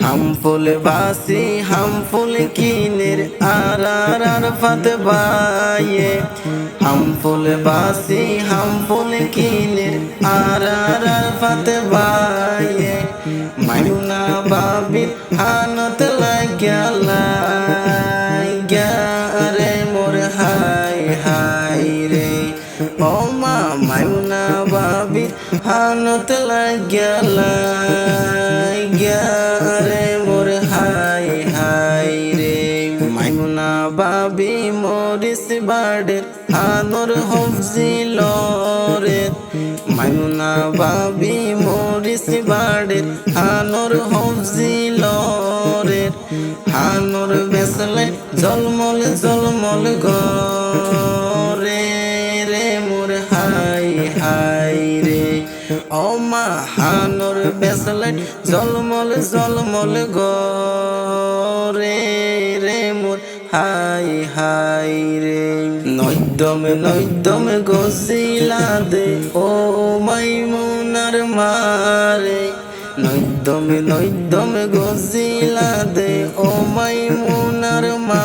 হাম ফুল বাসি হাম ফুল কিনের আর ফাত বায়ে হাম ফুল বাসি হাম ফুল কিনের আর ফাত বায়ে মাইমুনা বাবির হানত লাগিয়া রে মোর হাই হাই রে ও মা মাইমুনা বাবির হানত লাগিয়া রে মোর হাই হাই রে মাইমুনা বাবি মরিস বাড়ে আনোর হফজিল রে মাইমুনা বাবি মরিস বাড়ে আনোর হফজিল রে আনোর বেসলে জলমল জলমল গরে রে মোর হাই হাই রে ও মা হানোর বেসলে জলমল জলমল গরে রে মোর হাই হাই রে নৈদমে গছিলা দে ও মাইমুনার মারে নৈদমে গছিলা দে ও মাইমুনার মা